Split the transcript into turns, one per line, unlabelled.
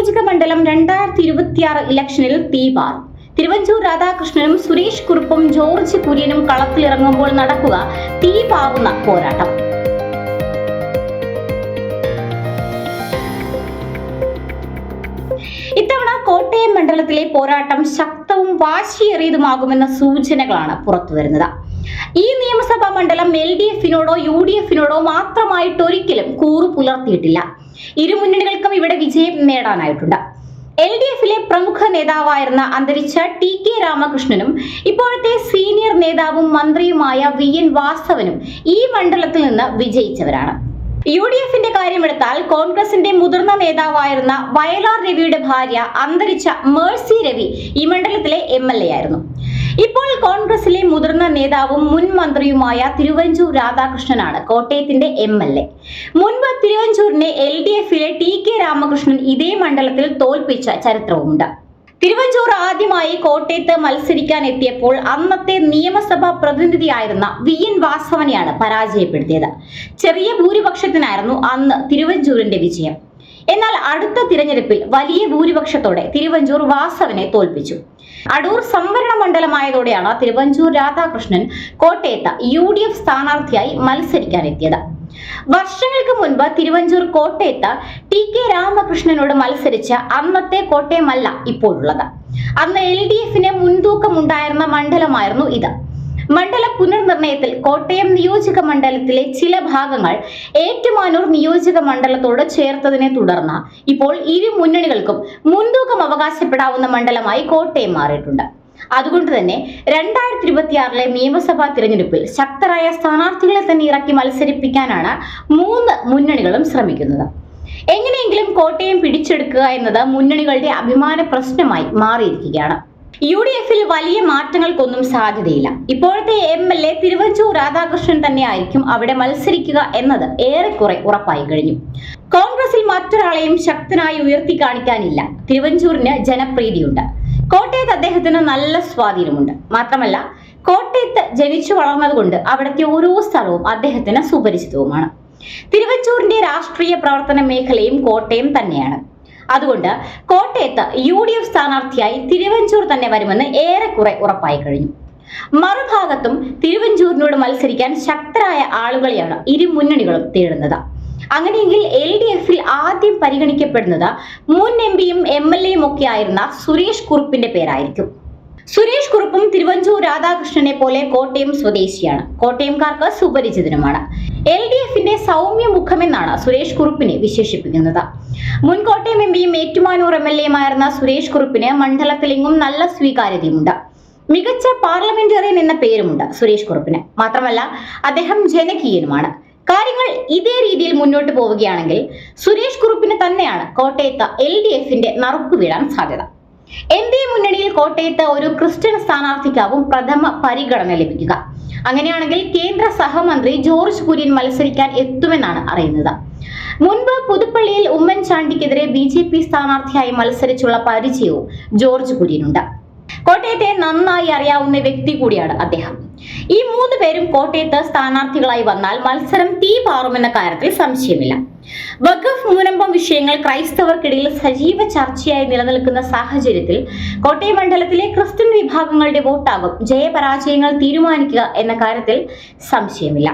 നിയോജക മണ്ഡലം 2026 ഇലക്ഷനിൽ തീപാറും. തിരുവഞ്ചൂർ രാധാകൃഷ്ണനും സുരേഷ് കുറുപ്പും ജോർജ് കുര്യനും കളത്തിലിറങ്ങുമ്പോൾ നടക്കുക തീപാറുന്ന പോരാട്ടം. ഇത്തവണ കോട്ടയം മണ്ഡലത്തിലെ പോരാട്ടം ശക്തവും വാശിയേറിയതുമാകുമെന്ന സൂചനകളാണ് പുറത്തുവരുന്നത്. ഈ നിയമസഭാ മണ്ഡലം LDF-നോടോ UDF-നോടോ മാത്രമായിട്ടൊരിക്കലും കൂറു പുലർത്തിയിട്ടില്ല. ഇരു മുന്നണികൾക്കും ഇവിടെ വിജയം നേടാനായിട്ടുണ്ട്. LDF-ലെ പ്രമുഖ നേതാവായിരുന്ന അന്തരിച്ച TK രാമകൃഷ്ണനും ഇപ്പോഴത്തെ സീനിയർ നേതാവും മന്ത്രിയുമായ VN വാസവനും ഈ മണ്ഡലത്തിൽ നിന്ന് വിജയിച്ചവരാണ്. UDF-ന്റെ കാര്യമെടുത്താൽ കോൺഗ്രസിന്റെ മുതിർന്ന നേതാവായിരുന്ന വയലാർ രവിയുടെ ഭാര്യ അന്തരിച്ച മേഴ്സി രവി ഈ മണ്ഡലത്തിലെ MLA ആയിരുന്നു. ഇപ്പോൾ കോൺഗ്രസിലെ മുതിർന്ന നേതാവും മുൻ മന്ത്രിയുമായ തിരുവഞ്ചൂർ രാധാകൃഷ്ണനാണ് കോട്ടയത്തിന്റെ MLA. മുൻപ് തിരുവഞ്ചൂരിനെ LDF-ലെ TK രാമകൃഷ്ണൻ ഇതേ മണ്ഡലത്തിൽ തോൽപ്പിച്ച ചരിത്രവുമുണ്ട്. തിരുവഞ്ചൂർ ആദ്യമായി കോട്ടയത്ത് മത്സരിക്കാൻ എത്തിയപ്പോൾ അന്നത്തെ നിയമസഭാ പ്രതിനിധിയായിരുന്ന VN വാസവനെയാണ് പരാജയപ്പെടുത്തിയത്. ചെറിയ ഭൂരിപക്ഷത്തിനായിരുന്നു അന്ന് തിരുവഞ്ചൂരിന്റെ വിജയം. എന്നാൽ അടുത്ത തിരഞ്ഞെടുപ്പിൽ വലിയ ഭൂരിപക്ഷത്തോടെ തിരുവഞ്ചൂർ വാസവനെ തോൽപ്പിച്ചു. അടൂർ സംവരണ മണ്ഡലമായതോടെയാണ് തിരുവഞ്ചൂർ രാധാകൃഷ്ണൻ കോട്ടയത്ത് UDF സ്ഥാനാർത്ഥിയായി മത്സരിക്കാനെത്തിയത്. വർഷങ്ങൾക്ക് മുൻപ് തിരുവഞ്ചൂർ കോട്ടയത്ത് TK രാമകൃഷ്ണനോട് മത്സരിച്ച അന്നത്തെ കോട്ടയമല്ല ഇപ്പോഴുള്ളത്. അന്ന് LDF-ന് മുൻതൂക്കം ഉണ്ടായിരുന്ന മണ്ഡലമായിരുന്നു ഇത്. മണ്ഡല പുനർനിർണയത്തിൽ കോട്ടയം നിയോജക മണ്ഡലത്തിലെ ചില ഭാഗങ്ങൾ ഏറ്റുമാനൂർ നിയോജക മണ്ഡലത്തോട് ചേർത്തതിനെ തുടർന്ന് ഇപ്പോൾ ഇരു മുന്നണികൾക്കും മുൻതൂക്കം അവകാശപ്പെടാവുന്ന മണ്ഡലമായി കോട്ടയം മാറിയിട്ടുണ്ട്. അതുകൊണ്ട് തന്നെ 2026 നിയമസഭാ തിരഞ്ഞെടുപ്പിൽ ശക്തരായ സ്ഥാനാർത്ഥികളെ തന്നെ ഇറക്കി മത്സരിപ്പിക്കാനാണ് മൂന്ന് മുന്നണികളും ശ്രമിക്കുന്നത്. എങ്ങനെയെങ്കിലും കോട്ടയം പിടിച്ചെടുക്കുക എന്നത് മുന്നണികളുടെ അഭിമാന പ്രശ്നമായി മാറിയിരിക്കുകയാണ്. UDF-ൽ വലിയ മാറ്റങ്ങൾക്കൊന്നും സാധ്യതയില്ല. ഇപ്പോഴത്തെ MLA തിരുവഞ്ചൂർ രാധാകൃഷ്ണൻ തന്നെയായിരിക്കും അവിടെ മത്സരിക്കുക എന്നത് ഏറെക്കുറെ ഉറപ്പായി കഴിഞ്ഞു. കോൺഗ്രസിൽ മറ്റൊരാളെയും ശക്തനായി ഉയർത്തി കാണിക്കാനില്ല. തിരുവഞ്ചൂരിന് ജനപ്രീതിയുണ്ട്. കോട്ടയത്ത് അദ്ദേഹത്തിന് നല്ല സ്വാധീനമുണ്ട്. മാത്രമല്ല കോട്ടയത്ത് ജനിച്ചു വളർന്നതുകൊണ്ട് അവിടുത്തെ ഓരോ സ്ഥലവും അദ്ദേഹത്തിന് സുപരിചിതവുമാണ്. തിരുവഞ്ചൂരിന്റെ രാഷ്ട്രീയ പ്രവർത്തന മേഖലയും കോട്ടയം തന്നെയാണ്. അതുകൊണ്ട് കോട്ടയത്ത് UDF സ്ഥാനാർത്ഥിയായി തിരുവഞ്ചൂർ തന്നെ വരുമെന്ന് ഏറെക്കുറെ ഉറപ്പായി കഴിഞ്ഞു. മറുഭാഗത്തും തിരുവഞ്ചൂരിനോട് മത്സരിക്കാൻ ശക്തരായ ആളുകളെയാണ് ഇരു മുന്നണികളും തേടുന്നത്. അങ്ങനെയെങ്കിൽ LDF-ൽ ആദ്യം പരിഗണിക്കപ്പെടുന്നത് മുൻ MPയും MLA-യും ഒക്കെ ആയിരുന്ന സുരേഷ് കുറുപ്പിന്റെ പേരായിരിക്കും. സുരേഷ് കുറുപ്പും തിരുവഞ്ചൂർ രാധാകൃഷ്ണനെ പോലെ കോട്ടയം സ്വദേശിയാണ്. കോട്ടയംകാർക്ക് സുപരിചിതനുമാണ്. LDF-ന്റെ സൗമ്യ മുഖമെന്നാണ് സുരേഷ് കുറുപ്പിനെ വിശേഷിപ്പിക്കുന്നത്. മുൻ കോട്ടയം MPയും ഏറ്റുമാനൂർ MLA-യുമായിരുന്ന സുരേഷ് കുറുപ്പിന് മണ്ഡലത്തിലെങ്ങും നല്ല സ്വീകാര്യതയുമുണ്ട്. മികച്ച പാർലമെന്റേറിയൻ എന്ന പേരുമുണ്ട് സുരേഷ് കുറുപ്പിന്. മാത്രമല്ല അദ്ദേഹം ജനകീയനുമാണ്. കാര്യങ്ങൾ ഇതേ രീതിയിൽ മുന്നോട്ട് പോവുകയാണെങ്കിൽ സുരേഷ് കുറുപ്പിന് തന്നെയാണ് കോട്ടയത്ത് LDF-ന്റെ നറുക്കു വീഴാൻ സാധ്യത. NDA മുന്നണിയിൽ കോട്ടയത്ത് ഒരു ക്രിസ്ത്യൻ സ്ഥാനാർത്ഥിക്കാവും പ്രഥമ പരിഗണന ലഭിക്കുക. അങ്ങനെയാണെങ്കിൽ കേന്ദ്ര സഹമന്ത്രി ജോർജ് കുര്യൻ മത്സരിക്കാൻ എത്തുമെന്നാണ് അറിയുന്നത്. മുൻപ് പുതുപ്പള്ളിയിൽ ഉമ്മൻചാണ്ടിക്കെതിരെ BJP സ്ഥാനാർത്ഥിയായി മത്സരിച്ചുള്ള പരിചയവും ജോർജ് കുര്യനുണ്ട്. കോട്ടയത്തെ നന്നായി അറിയാവുന്ന വ്യക്തി കൂടിയാണ് അദ്ദേഹം. ഈ മൂന്ന് പേരും കോട്ടയത്ത് സ്ഥാനാർത്ഥികളായി വന്നാൽ മത്സരം തീപാറുമെന്ന കാര്യത്തിൽ സംശയമില്ല. വഖഫ് മുനമ്പം വിഷയങ്ങൾ ക്രൈസ്തവർക്കിടയിൽ സജീവ ചർച്ചയായി നിലനിൽക്കുന്ന സാഹചര്യത്തിൽ കോട്ടയം മണ്ഡലത്തിലെ ക്രിസ്ത്യൻ വിഭാഗങ്ങളുടെ വോട്ടാകും ജയപരാജയങ്ങൾ തീരുമാനിക്കുക എന്ന കാര്യത്തിൽ സംശയമില്ല.